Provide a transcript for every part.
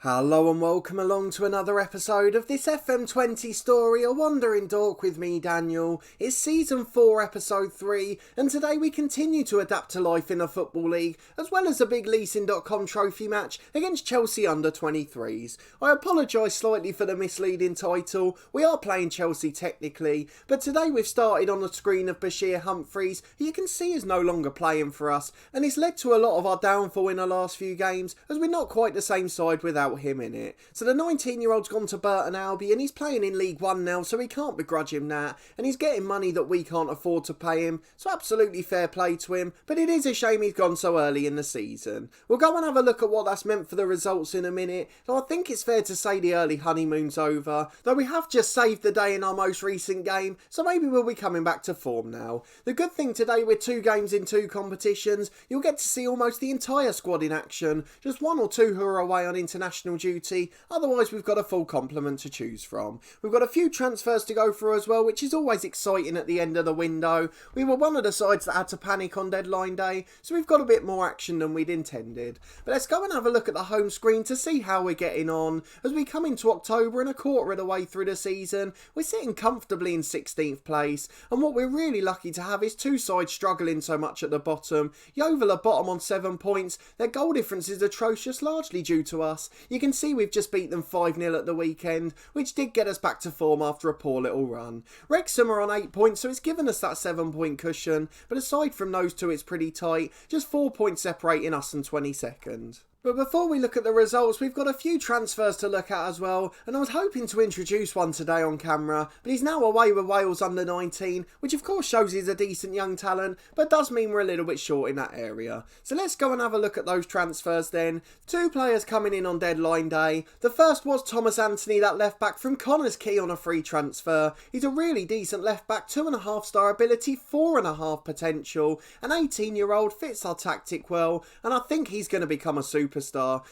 Hello and welcome along to another episode of this FM20 story, A Wandering Dork with me, Daniel. It's Season 4, Episode 3, and today we continue to adapt to life in a football league, as well as a big leasing.com trophy match against Chelsea under-23s. I apologise slightly for the misleading title. We are playing Chelsea technically, but today we've started on the screen of Bashir Humphreys, who you can see is no longer playing for us, and it's led to a lot of our downfall in the last few games, as we're not quite the same side without him in it. So the 19-year-old's gone to Burton Albion, and he's playing in League One now, so we can't begrudge him that, and he's getting money that we can't afford to pay him, so absolutely fair play to him, but it is a shame he's gone so early in the season. We'll go and have a look at what that's meant for the results in a minute, so I think it's fair to say the early honeymoon's over, though we have just saved the day in our most recent game, so maybe we'll be coming back to form now. The good thing today, with 2 games in 2 competitions, you'll get to see almost the entire squad in action, just 1 or 2 who are away on international duty, otherwise we've got a full complement to choose from. We've got a few transfers to go through as well, which is always exciting at the end of the window. We were one of the sides that had to panic on deadline day, so we've got a bit more action than we'd intended. But let's go and have a look at the home screen to see how we're getting on. As we come into October and a quarter of the way through the season, we're sitting comfortably in 16th place, and what we're really lucky to have is 2 sides struggling so much at the bottom. Yeovil are bottom on 7 points, their goal difference is atrocious, largely due to us. You can see we've just beat them 5-0 at the weekend, which did get us back to form after a poor little run. Wrexham are on 8 points, so it's given us that 7-point cushion, but aside from those 2 it's pretty tight, just 4 points separating us and 22nd. But before we look at the results, we've got a few transfers to look at as well, and I was hoping to introduce one today on camera, but he's now away with Wales under 19, which of course shows he's a decent young talent, but does mean we're a little bit short in that area. So let's go and have a look at those transfers then. 2 players coming in on deadline day. The first was Thomas Anthony, that left back from Connors Key, on a free transfer. He's a really decent left back, 2.5 star ability, 4.5 potential. An 18-year-old, fits our tactic well, and I think he's going to become a superstar.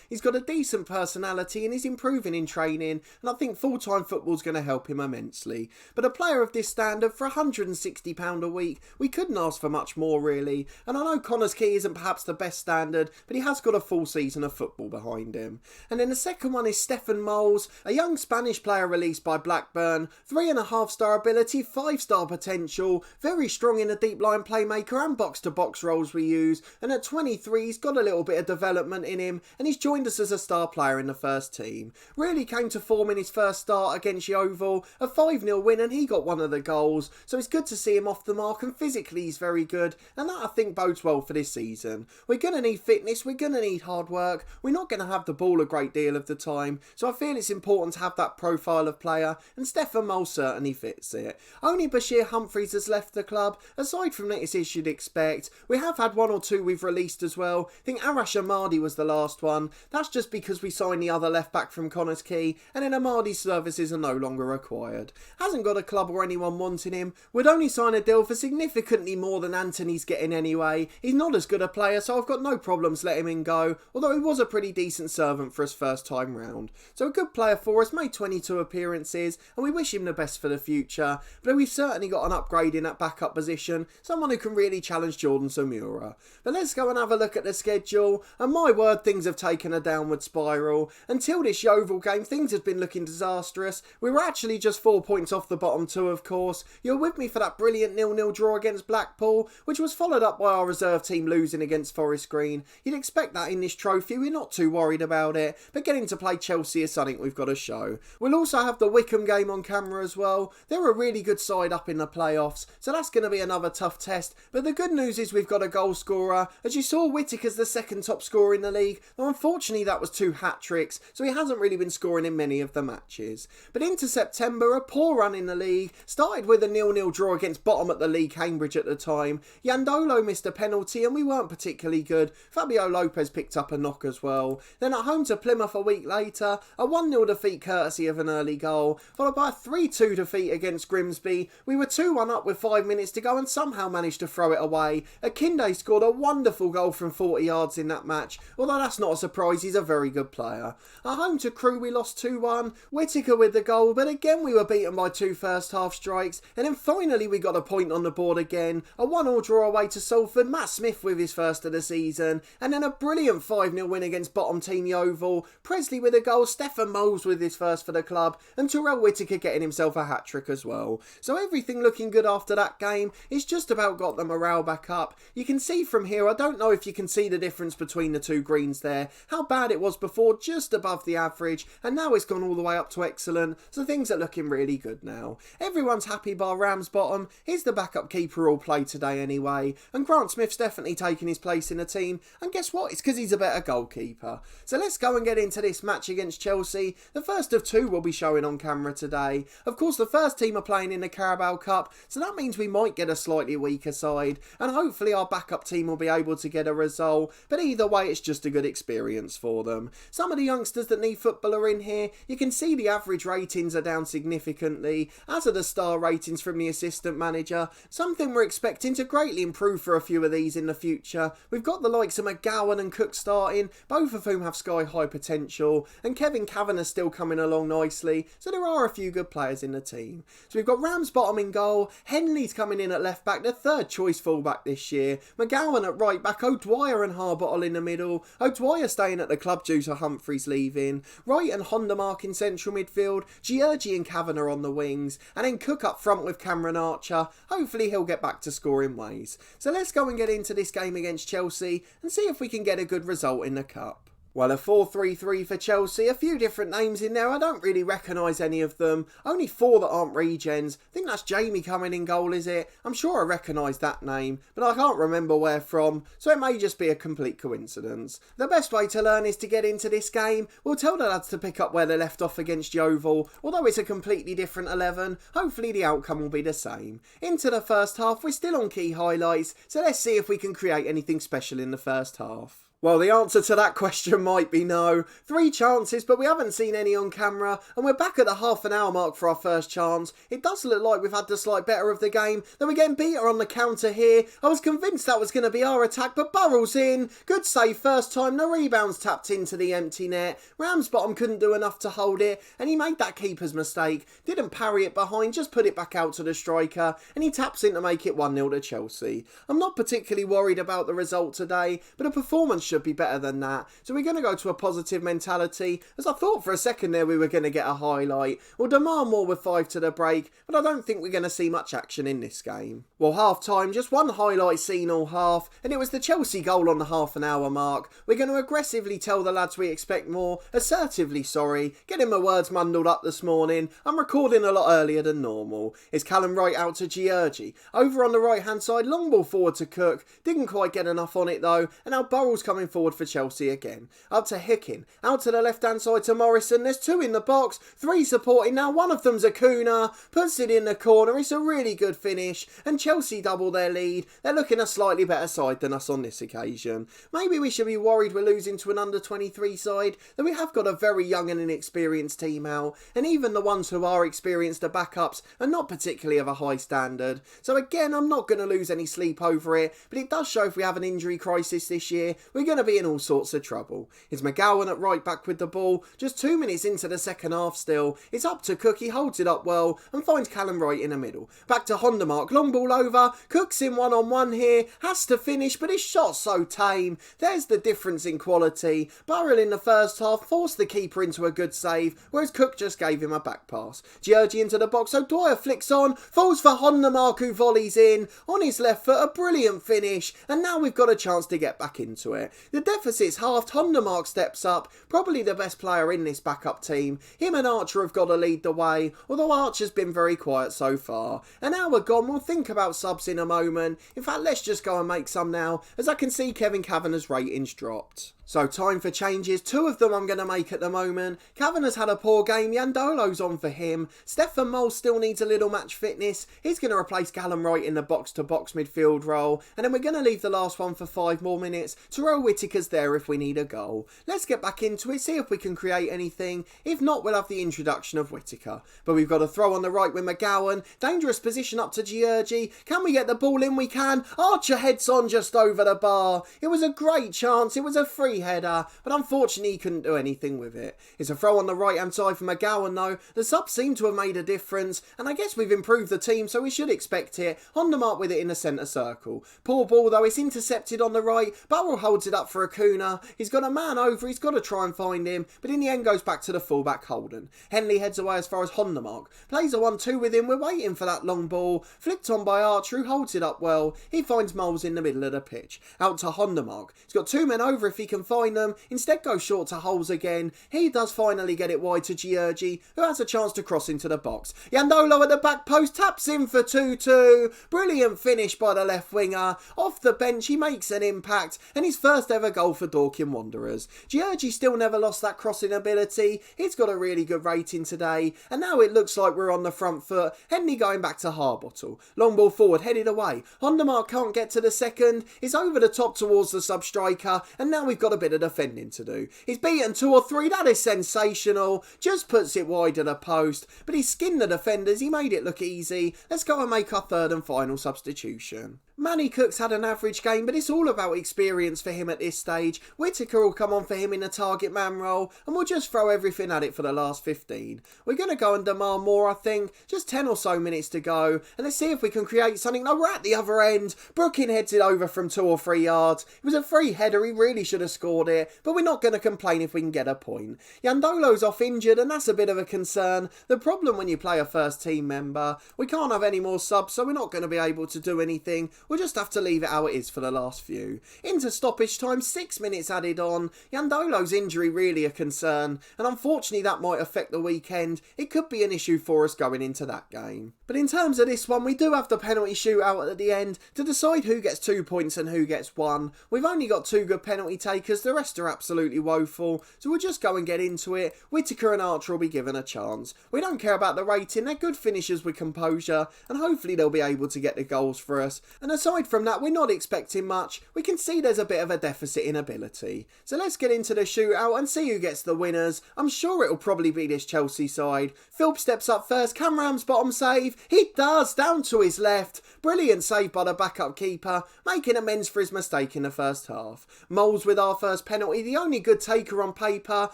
He's got a decent personality and he's improving in training, and I think full-time football's going to help him immensely. But a player of this standard for £160 a week, we couldn't ask for much more really, and I know Connors Key isn't perhaps the best standard, but he has got a full season of football behind him. And then the second one is Stefan Moles, a young Spanish player released by Blackburn, 3.5 star ability, 5 star potential, very strong in the deep line playmaker and box-to-box roles we use, and at 23 he's got a little bit of development in him, and he's joined us as a star player in the first team. Really came to form in his first start against Yeovil, a 5-0 win, and he got one of the goals, so it's good to see him off the mark, and physically he's very good, and that I think bodes well for this season. We're going to need fitness, we're going to need hard work, we're not going to have the ball a great deal of the time, so I feel it's important to have that profile of player, and Stefan Mole certainly fits it. Only Bashir Humphreys has left the club. Aside from that, it's as you'd expect. We have had 1 or 2 we've released as well. I think Arash Amadi was the last one. That's just because we signed the other left back from Connors Key, and then Amadi's services are no longer required. Hasn't got a club or anyone wanting him. Would only sign a deal for significantly more than Anthony's getting anyway. He's not as good a player, so I've got no problems letting him go, although he was a pretty decent servant for his first time round. So a good player for us, made 22 appearances, and we wish him the best for the future, but we've certainly got an upgrade in that backup position, someone who can really challenge Jordan Samura. But let's go and have a look at the schedule, and my word, things have taken a downward spiral. Until this Yeovil game, things have been looking disastrous. We were actually just 4 points off the bottom 2, of course. You're with me for that brilliant 0-0 draw against Blackpool, which was followed up by our reserve team losing against Forest Green. You'd expect that in this trophy, we're not too worried about it, but getting to play Chelsea is something we've got to show. We'll also have the Wycombe game on camera as well. They're a really good side up in the playoffs, so that's going to be another tough test, but the good news is we've got a goal scorer. As you saw, Whittaker's the 2nd top scorer in the league, though unfortunately that was 2 hat-tricks, so he hasn't really been scoring in many of the matches. But into September, a poor run in the league. Started with a 0-0 draw against bottom at the league Cambridge at the time. Yandolo missed a penalty and we weren't particularly good. Fabio Lopez picked up a knock as well. Then at home to Plymouth a week later, a 1-0 defeat courtesy of an early goal, followed by a 3-2 defeat against Grimsby. We were 2-1 up with 5 minutes to go and somehow managed to throw it away. Akinde scored a wonderful goal from 40 yards in that match, although that's not a surprise, he's a very good player. At home to Crewe we lost 2-1, Whittaker with the goal, but again we were beaten by 2 first half strikes, and then finally we got a point on the board again, a 1-1 draw away to Salford, Matt Smith with his first of the season, and then a brilliant 5-0 win against bottom team Yeovil, Presley with a goal, Stefan Moles with his first for the club, and Terrell Whittaker getting himself a hat-trick as well. So everything looking good after that game. It's just about got the morale back up. You can see from here, I don't know if you can see the difference between the two greens there, how bad it was before, just above the average, and now it's gone all the way up to excellent, so things are looking really good now. Everyone's happy bar Ramsbottom. He's the backup keeper all play today anyway, and Grant Smith's definitely taken his place in the team, and guess what, it's because he's a better goalkeeper. So let's go and get into this match against Chelsea. The first of two we'll be showing on camera today. Of course the first team are playing in the Carabao Cup, so that means we might get a slightly weaker side, and hopefully our backup team will be able to get a result, but either way it's just a good experience for them. Some of the youngsters that need football are in here. You can see the average ratings are down significantly, as are the star ratings from the assistant manager, something we're expecting to greatly improve for a few of these in the future. We've got the likes of McGowan and Cook starting, both of whom have sky high potential, and Kevin Kavanagh still coming along nicely, so there are a few good players in the team. So we've got Ramsbottom in goal, Henley's coming in at left back, the third choice fullback this year, McGowan at right back, O'Dwyer and Harbottle in the middle, O'Dwyer staying at the club due to Humphreys leaving, Wright and Hondermark in central midfield, Georgie and Kavanagh on the wings, and then Cook up front with Cameron Archer. Hopefully he'll get back to scoring ways. So let's go and get into this game against Chelsea and see if we can get a good result in the Cup. Well, a 4-3-3 for Chelsea, a few different names in there, I don't really recognise any of them, only 4 that aren't regens. I think that's Jamie coming in goal, is it? I'm sure I recognise that name, but I can't remember where from, so it may just be a complete coincidence. The best way to learn is to get into this game. We'll tell the lads to pick up where they left off against Yeovil, although it's a completely different 11, hopefully the outcome will be the same. Into the first half, we're still on key highlights, so let's see if we can create anything special in the first half. Well, the answer to that question might be no. 3 chances, but we haven't seen any on camera, and we're back at the half an hour mark for our first chance. It does look like we've had the slight better of the game, though we're getting beater on the counter here. I was convinced that was going to be our attack, but Burrell's in. Good save first time, the rebound's tapped into the empty net. Ramsbottom couldn't do enough to hold it, and he made that keeper's mistake. Didn't parry it behind, just put it back out to the striker, and he taps in to make it 1-0 to Chelsea. I'm not particularly worried about the result today, but a performance should be better than that, so we're going to go to a positive mentality, as I thought for a second there we were going to get a highlight. We'll demand more with 5 to the break, but I don't think we're going to see much action in this game. Well, half time, just one highlight seen all half, and it was the Chelsea goal on the half an hour mark. We're going to aggressively tell the lads we expect more, assertively sorry, getting my words muddled up this morning. I'm recording a lot earlier than normal. It's Callum Wright out to Georgie, over on the right hand side, long ball forward to Cook, didn't quite get enough on it though, and now Burrell's coming forward for Chelsea again. Up to Hickin, out to the left hand side to Morrison, there's 2 in the box, 3 supporting, now one of them's Acuna, puts it in the corner, it's a really good finish, and Chelsea double their lead. They're looking a slightly better side than us on this occasion. Maybe we should be worried we're losing to an under-23 side, though we have got a very young and inexperienced team out, and even the ones who are experienced, the backups, are not particularly of a high standard. So again, I'm not going to lose any sleep over it, but it does show if we have an injury crisis this year, we're going to be in all sorts of trouble. It's McGowan at right back with the ball, just 2 minutes into the second half still. It's up to Cook, he holds it up well and finds Callum Wright in the middle. Back to Hondermark, long ball over, Cook's in 1-on-1 here, has to finish but his shot's so tame. There's the difference in quality. Burrell in the first half forced the keeper into a good save, whereas Cook just gave him a back pass. Georgie into the box, O'Dwyer flicks on, falls for Hondermark who volleys in, on his left foot, a brilliant finish, and now we've got a chance to get back into it. The deficit's halved, Hondermark steps up, probably the best player in this backup team. Him and Archer have got to lead the way, although Archer's been very quiet so far. An hour gone, we'll think about subs in a moment. In fact, let's just go and make some now, as I can see Kevin Kavanagh's ratings dropped. So time for changes, 2 of them I'm going to make at the moment. Kavanagh's had a poor game, Yandolo's on for him. Stefan Mole still needs a little match fitness. He's going to replace Callum Wright in the box-to-box midfield role. And then we're going to leave the last one for 5 more minutes. Terrell Whittaker's there if we need a goal. Let's get back into it, see if we can create anything. If not, we'll have the introduction of Whittaker. But we've got a throw on the right with McGowan. Dangerous position up to Georgie. Can we get the ball in? We can. Archer heads on just over the bar. It was a great chance. It was a free header, but unfortunately he couldn't do anything with it. It's a throw on the right hand side for McGowan though. The subs seem to have made a difference, and I guess we've improved the team, so we should expect it. On the mark with it in the centre circle. Poor ball though, it's intercepted on the right. Burrell holds it up for Acuna. He's got a man over, he's got to try and find him, but in the end goes back to the fullback Holden. Henley heads away as far as Hondermark. Plays a 1-2 with him, we're waiting for that long ball. Flicked on by Archer, who holds it up well. He finds Moles in the middle of the pitch. Out to Hondermark. He's got two men over if he can find them. Instead goes short to Holes again. He does finally get it wide to Georgie, who has a chance to cross into the box. Yandolo at the back post taps in for 2-2. Brilliant finish by the left winger. Off the bench he makes an impact, and his first ever goal for Dorking Wanderers. Georgie still never lost that crossing ability. He's got a really good rating today, and now it looks like we're on the front foot. Henley going back to Harbottle. Long ball forward, headed away. Hondermark can't get to the second. It's over the top towards the sub-striker, and now we've got a bit of defending to do. He's beaten 2 or 3. That is sensational. Just puts it wide of the post, but he skinned the defenders. He made it look easy. Let's go and make our third and final substitution. Manny Cook's had an average game, but it's all about experience for him at this stage. Whittaker will come on for him in a target man role, and we'll just throw everything at it for the last 15. We're going to go and demand more, I think. Just 10 or so minutes to go, and let's see if we can create something. No, we're at the other end. Brookin heads it over from 2 or 3 yards. It was a free header. He really should have scored it, but we're not going to complain if we can get a point. Yandolo's off injured, and that's a bit of a concern. The problem when you play a first team member, we can't have any more subs, so we're not going to be able to do anything. We'll just have to leave it how it is for the last few. Into stoppage time, 6 minutes added on. Yandolo's injury really a concern, and unfortunately that might affect the weekend. It could be an issue for us going into that game. But in terms of this one, we do have the penalty shootout at the end to decide who gets 2 points and who gets 1. We've only got 2 good penalty takers, the rest are absolutely woeful, so we'll just go and get into it. Whittaker and Archer will be given a chance. We don't care about the rating, they're good finishers with composure, and hopefully they'll be able to get the goals for us. And aside from that, we're not expecting much. We can see there's a bit of a deficit in ability. So let's get into the shootout and see who gets the winners. I'm sure it'll probably be this Chelsea side. Philp steps up first. Can Ramsbottom save? He does, down to his left. Brilliant save by the backup keeper, making amends for his mistake in the first half. Moles with our first penalty, the only good taker on paper.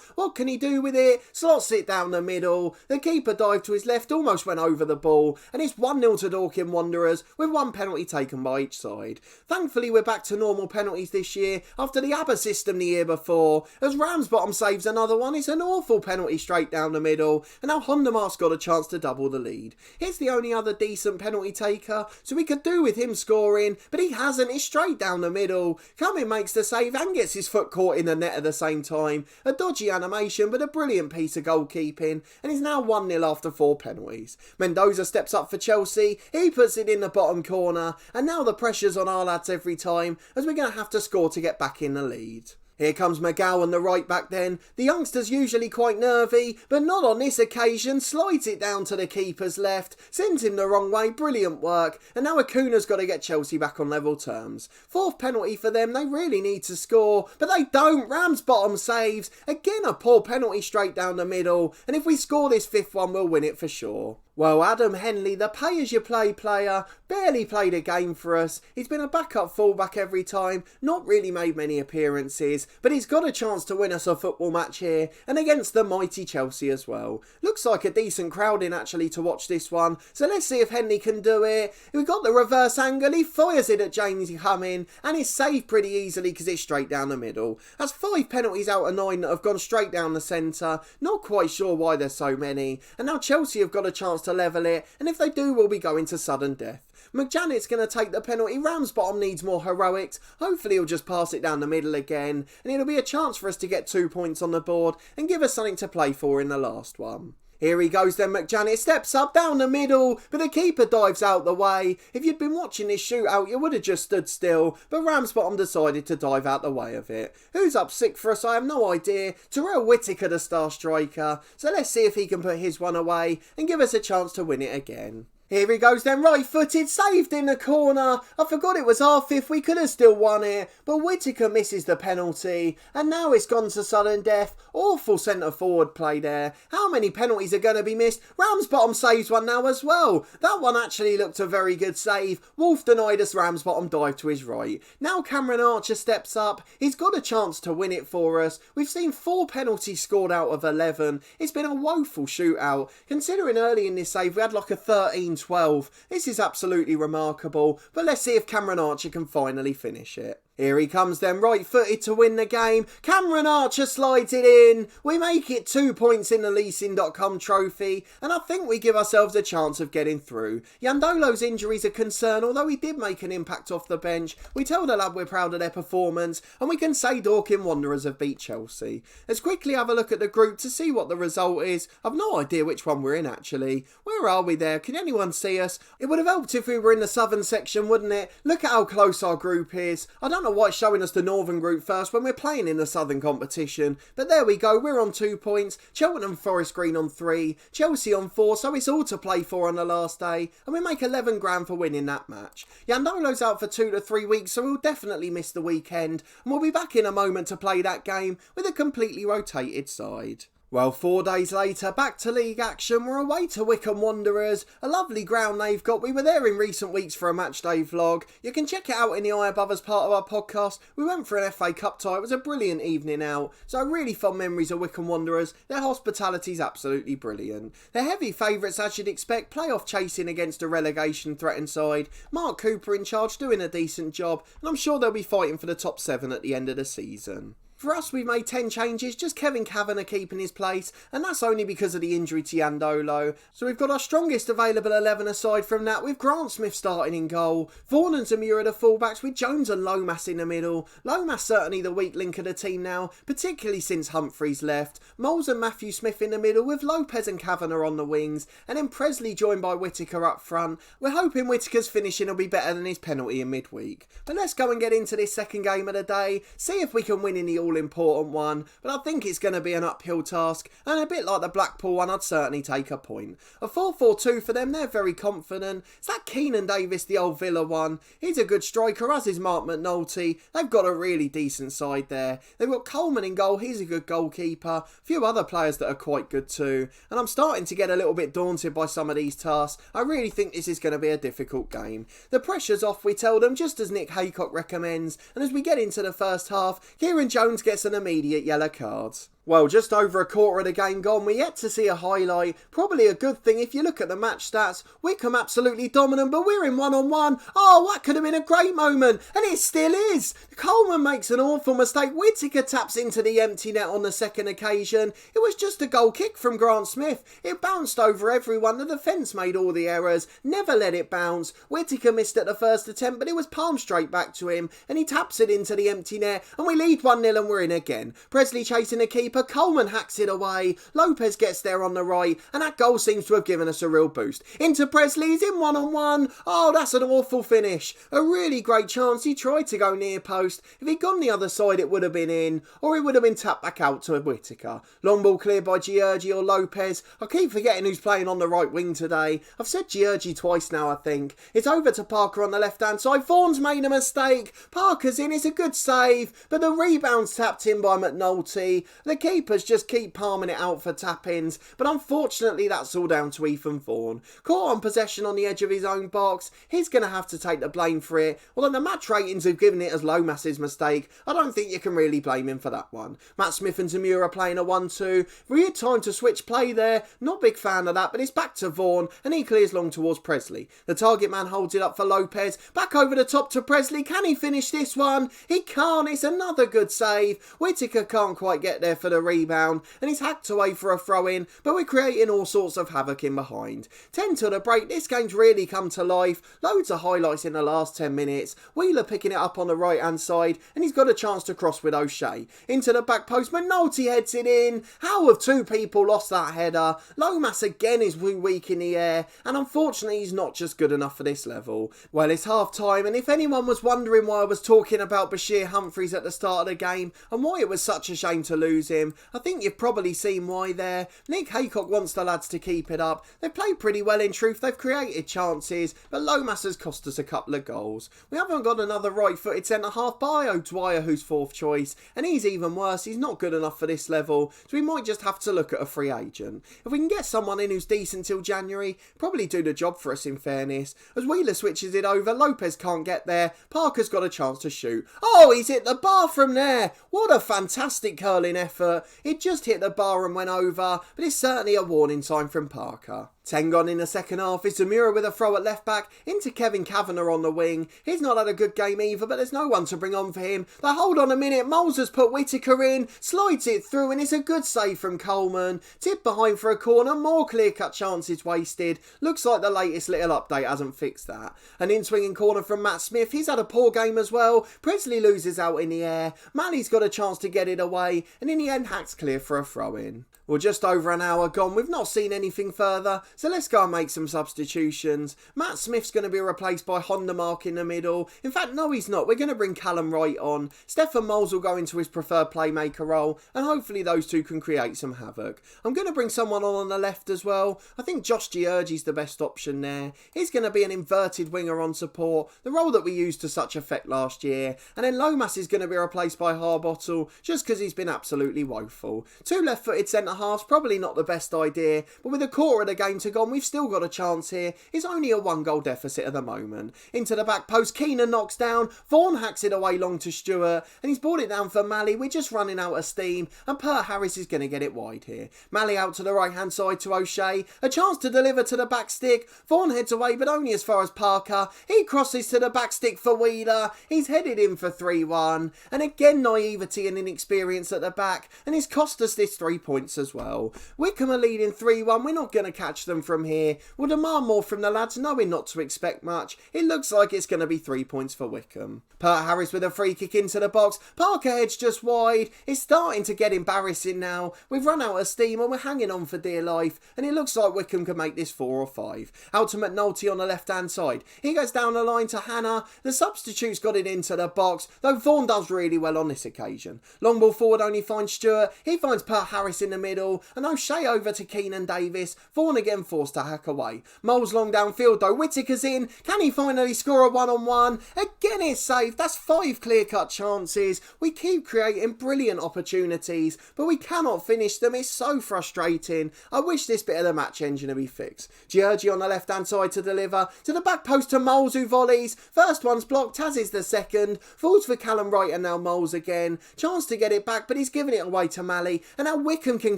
What can he do with it? Slots it down the middle. The keeper dived to his left, almost went over the ball, and it's 1-0 to Dorking Wanderers with 1 penalty taken by each side. Thankfully we're back to normal penalties this year after the ABBA system the year before. As Ramsbottom saves another one, it's an awful penalty straight down the middle, and now Hondermark's got a chance to double the lead. He's the only other decent penalty taker, so we could do with him scoring, but he hasn't. It's straight down the middle. Cumming makes the save and gets his foot caught in the net at the same time. A dodgy animation, but a brilliant piece of goalkeeping, and he's now 1-0 after 4 penalties. Mendoza steps up for Chelsea. He puts it in the bottom corner, and now the pressure's on our lads every time, as we're going to have to score to get back in the lead. Here comes McGowan, the right back then. The youngster's usually quite nervy, but not on this occasion. Slides it down to the keeper's left, sends him the wrong way. Brilliant work. And now Acuna's got to get Chelsea back on level terms. 4th penalty for them. They really need to score, but they don't. Ramsbottom saves. Again, a poor penalty straight down the middle. And if we score this 5th one, we'll win it for sure. Well, Adam Henley, the pay-as-you-play player, barely played a game for us. He's been a backup fullback every time, not really made many appearances, but he's got a chance to win us a football match here, and against the mighty Chelsea as well. Looks like a decent crowd in actually to watch this one, so let's see if Henley can do it. We've got the reverse angle, he fires it at James Cumming, and it's saved pretty easily because it's straight down the middle. That's 5 penalties out of 9 that have gone straight down the centre. Not quite sure why there's so many, and now Chelsea have got a chance to level it, and if they do, we'll be going to sudden death. McJanet's going to take the penalty. Ramsbottom needs more heroics. Hopefully he'll just pass it down the middle again, and it'll be a chance for us to get 2 points on the board and give us something to play for in the last one. Here he goes then, McJanet steps up down the middle, but the keeper dives out the way. If you'd been watching this shootout, you would have just stood still, but Ramsbottom decided to dive out the way of it. Who's up 6 for us? I have no idea. Terrell Whittaker, the star striker, so let's see if he can put his one away and give us a chance to win it again. Here he goes then, right-footed, saved in the corner. I forgot it was half if we could have still won it, but Whittaker misses the penalty, and now it's gone to sudden death. Awful centre-forward play there. How many penalties are going to be missed? Ramsbottom saves one now as well. That one actually looked a very good save. Wolf denied us Ramsbottom dive to his right. Now Cameron Archer steps up. He's got a chance to win it for us. We've seen 4 penalties scored out of 11. It's been a woeful shootout. Considering early in this save we had like a 13-12. This is absolutely remarkable, but let's see if Cameron Archer can finally finish it. Here he comes then, right-footed to win the game. Cameron Archer slides it in. We make it 2 points in the leasing.com trophy, and I think we give ourselves a chance of getting through. Yandolo's injuries are concerned, although he did make an impact off the bench. We tell the lad we're proud of their performance, and we can say Dorking Wanderers have beat Chelsea. Let's quickly have a look at the group to see what the result is. I've no idea which one we're in actually. Where are we there? Can anyone see us? It would have helped if we were in the southern section, wouldn't it? Look at how close our group is. I don't know why it's showing us the northern group first when we're playing in the southern competition, but there we go, we're on 2 points, Cheltenham Forest Green on 3, Chelsea on 4, so it's all to play for on the last day, and we make 11 grand for winning that match. Yandolo's out for 2 to 3 weeks, so we'll definitely miss the weekend, and we'll be back in a moment to play that game with a completely rotated side. Well, 4 days later, back to league action. We're away to Wycombe Wanderers. A lovely ground they've got. We were there in recent weeks for a match day vlog. You can check it out in the eye above as part of our podcast. We went for an FA Cup tie. It was a brilliant evening out. So really fond memories of Wycombe Wanderers. Their hospitality's absolutely brilliant. They're heavy favourites as you'd expect. Playoff chasing against a relegation threatened side. Mark Cooper in charge, doing a decent job. And I'm sure they'll be fighting for the top 7 at the end of the season. For us, we've made 10 changes, just Kevin Kavanagh keeping his place, and that's only because of the injury to Yandolo. So we've got our strongest available 11 aside from that, with Grant Smith starting in goal, Vaughan and Zamura the fullbacks, with Jones and Lomas in the middle. Lomas certainly the weak link of the team now, particularly since Humphreys left. Moles and Matthew Smith in the middle, with Lopez and Kavanagh on the wings, and then Presley joined by Whittaker up front. We're hoping Whittaker's finishing will be better than his penalty in midweek. But let's go and get into this second game of the day, see if we can win in the all-important one, but I think it's going to be an uphill task, and a bit like the Blackpool one, I'd certainly take a point. A 4-4-2 for them, they're very confident. It's that Keenan Davis, the old Villa one. He's a good striker, as is Mark McNulty. They've got a really decent side there. They've got Coleman in goal, he's a good goalkeeper. A few other players that are quite good too, and I'm starting to get a little bit daunted by some of these tasks. I really think this is going to be a difficult game. The pressure's off, we tell them, just as Nick Haycock recommends, and as we get into the first half, Kieran Jones gets an immediate yellow card. Well, just over a quarter of the game gone, we're yet to see a highlight. Probably a good thing if you look at the match stats. Wycombe absolutely dominant, but we're in one-on-one. Oh, that could have been a great moment, and it still is. Coleman makes an awful mistake. Whittaker taps into the empty net on the second occasion. It was just a goal kick from Grant Smith. It bounced over everyone. The defence made all the errors, never let it bounce. Whittaker missed at the first attempt, but it was palmed straight back to him, and he taps it into the empty net, and we lead 1-0 and we're in again. Presley chasing the keeper. Coleman hacks it away. Lopez gets there on the right, and that goal seems to have given us a real boost. Into Presley, he's in one-on-one. Oh, that's an awful finish. A really great chance. He tried to go near post. If he'd gone the other side, it would have been in, or it would have been tapped back out to Whittaker. Long ball cleared by Giorgi or Lopez. I keep forgetting who's playing on the right wing today. I've said Giorgi twice now, I think. It's over to Parker on the left-hand side. Vaughan's made a mistake. Parker's in. It's a good save, but the rebound's tapped in by McNulty. The keepers just keep palming it out for tap-ins, but unfortunately that's all down to Ethan Vaughan. Caught on possession on the edge of his own box, he's going to have to take the blame for it. Although the match ratings have given it as Lomas's mistake, I don't think you can really blame him for that one. Matt Smith and Zamura playing a 1-2. Weird time to switch play there, not big fan of that, but it's back to Vaughan, and he clears long towards Presley. The target man holds it up for Lopez, back over the top to Presley. Can he finish this one? He can't. It's another good save. Whittaker can't quite get there for the rebound, and he's hacked away for a throw-in, but we're creating all sorts of havoc in behind. 10 to the break. This game's really come to life. Loads of highlights in the last 10 minutes. Wheeler picking it up on the right-hand side, and he's got a chance to cross with O'Shea. Into the back post, McNulty heads it in. How have two people lost that header? Lomas again is weak in the air, and unfortunately he's not just good enough for this level. Well, it's half-time, and if anyone was wondering why I was talking about Bashir Humphreys at the start of the game, and why it was such a shame to lose him, him. I think you've probably seen why there. Nick Haycock wants the lads to keep it up. They've played pretty well in truth, they've created chances, but Lomas has cost us a couple of goals. We haven't got another right-footed centre-half by O'Dwyer, who's fourth choice, and he's even worse, he's not good enough for this level, so we might just have to look at a free agent. If we can get someone in who's decent till January, probably do the job for us in fairness. As Wheeler switches it over, Lopez can't get there, Parker's got a chance to shoot. Oh, he's hit the bar from there! What a fantastic curling effort. It just hit the bar and went over, but it's certainly a warning sign from Parker. 10 gone in the second half. It's Zamura with a throw at left back into Kevin Kavanagh on the wing. He's not had a good game either, but there's no one to bring on for him. But hold on a minute, Moles has put Whittaker in, slides it through, and it's a good save from Coleman. Tip behind for a corner, more clear-cut chances wasted. Looks like the latest little update hasn't fixed that. An in-swinging corner from Matt Smith. He's had a poor game as well. Presley loses out in the air. Malley's got a chance to get it away, and in the end, Hack's clear for a throw-in. Well, just over an hour gone, we've not seen anything further, so let's go and make some substitutions. Matt Smith's going to be replaced by Honda Mark in the middle. In fact, no he's not, we're going to bring Callum Wright on. Stefan Moles will go into his preferred playmaker role, and hopefully those two can create some havoc. I'm going to bring someone on the left as well. I think Josh Georgie's the best option there. He's going to be an inverted winger on support, the role that we used to such effect last year, and then Lomas is going to be replaced by Harbottle, just because he's been absolutely woeful. Two left-footed centre halves, probably not the best idea, but with a quarter of the game to go, we've still got a chance here. It's only a 1-goal deficit at the moment. Into the back post, Keenan knocks down, Vaughan hacks it away long to Stewart, and he's brought it down for Malley. We're just running out of steam, and Pert Harris is going to get it wide here. Malley out to the right hand side to O'Shea, a chance to deliver to the back stick. Vaughan heads away, but only as far as Parker. He crosses to the back stick for Wheeler. He's headed in for 3-1, and again naivety and inexperience at the back, and it's cost us this 3 points as well. Wycombe are leading 3-1. We're not going to catch them from here. We'll demand more from the lads, knowing not to expect much. It looks like it's going to be 3 points for Wycombe. Pert Harris with a free kick into the box. Parker heads just wide. It's starting to get embarrassing now. We've run out of steam and we're hanging on for dear life, and it looks like Wycombe can make this 4 or 5. Out to McNulty on the left hand side. He goes down the line to Hannah. The substitute's got it into the box, though Vaughan does really well on this occasion. Long ball forward only finds Stewart. He finds Pert Harris in the middle, and O'Shea over to Keenan Davis. Vaughan again forced to hack away. Moles long downfield though. Whittaker's in. Can he finally score a 1-on-1? Again it's saved. That's 5 clear-cut chances. We keep creating brilliant opportunities, but we cannot finish them. It's so frustrating. I wish this bit of the match engine would be fixed. Georgie on the left-hand side to deliver. To the back post to Moles, who volleys. First one's blocked. Taz is the second. Falls for Callum Wright and now Moles again. Chance to get it back, but he's giving it away to Malley. And now Wycombe can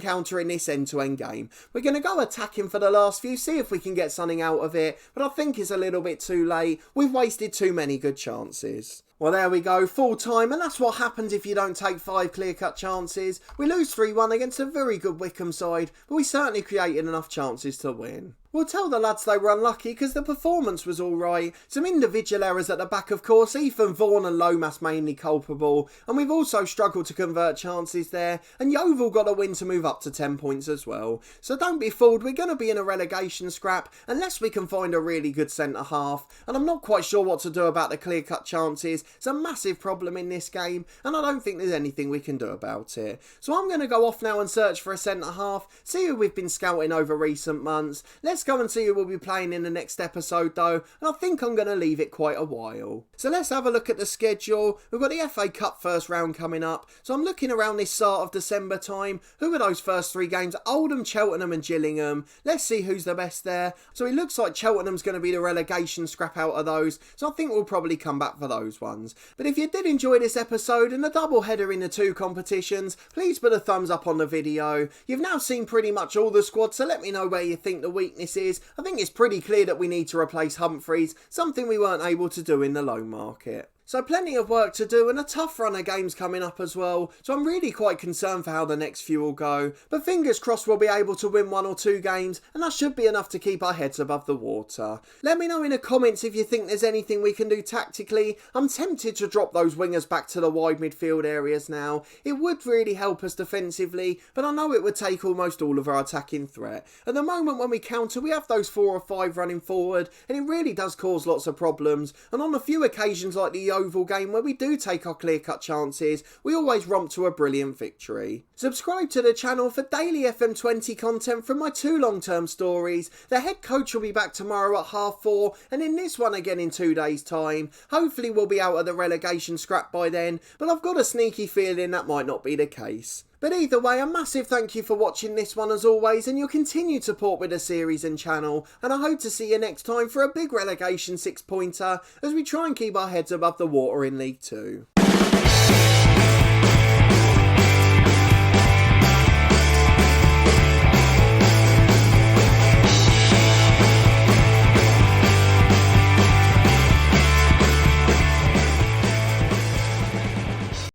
counter in this end-to-end game. We're going to go attacking for the last few, see if we can get something out of it, but I think it's a little bit too late. We've wasted too many good chances. Well, there we go, full time, and that's what happens if you don't take 5 clear-cut chances. We lose 3-1 against a very good Wycombe side, but we certainly created enough chances to win. We'll tell the lads they were unlucky because the performance was alright. Some individual errors at the back, of course. Ethan Vaughan and Lomas mainly culpable. And we've also struggled to convert chances there. And Yeovil got a win to move up to 10 points as well. So don't be fooled. We're going to be in a relegation scrap unless we can find a really good centre-half. And I'm not quite sure what to do about the clear-cut chances. It's a massive problem in this game. And I don't think there's anything we can do about it. So I'm going to go off now and search for a centre-half. See who we've been scouting over recent months. Let's go and see who we'll be playing in the next episode though, and I think I'm going to leave it quite a while. So let's have a look at the schedule. We've got the FA Cup first round coming up, so I'm looking around this start of December time. Who are those first 3 games? Oldham, Cheltenham and Gillingham. Let's see who's the best there. So it looks like Cheltenham's going to be the relegation scrap out of those, so I think we'll probably come back for those ones. But if you did enjoy this episode and a double header in the 2 competitions, please put a thumbs up on the video. You've now seen pretty much all the squad, so let me know where you think the weakness is. I think it's pretty clear that we need to replace Humphreys, something we weren't able to do in the loan market. So plenty of work to do and a tough run of games coming up as well, so I'm really quite concerned for how the next few will go, but fingers crossed we'll be able to win 1 or 2 games, and that should be enough to keep our heads above the water. Let me know in the comments if you think there's anything we can do tactically. I'm tempted to drop those wingers back to the wide midfield areas now. It would really help us defensively, but I know it would take almost all of our attacking threat. At the moment when we counter, we have those 4 or 5 running forward, and it really does cause lots of problems, and on a few occasions like the Oval game where we do take our clear-cut chances, we always romp to a brilliant victory. Subscribe to the channel for daily FM20 content from my 2 long-term stories. The head coach will be back tomorrow at 4:30, and in this one again in 2 days' time. Hopefully we'll be out of the relegation scrap by then, but I've got a sneaky feeling that might not be the case. But either way, a massive thank you for watching this one as always, and your continued support with the series and channel, and I hope to see you next time for a big relegation 6-pointer as we try and keep our heads above the water in League 2.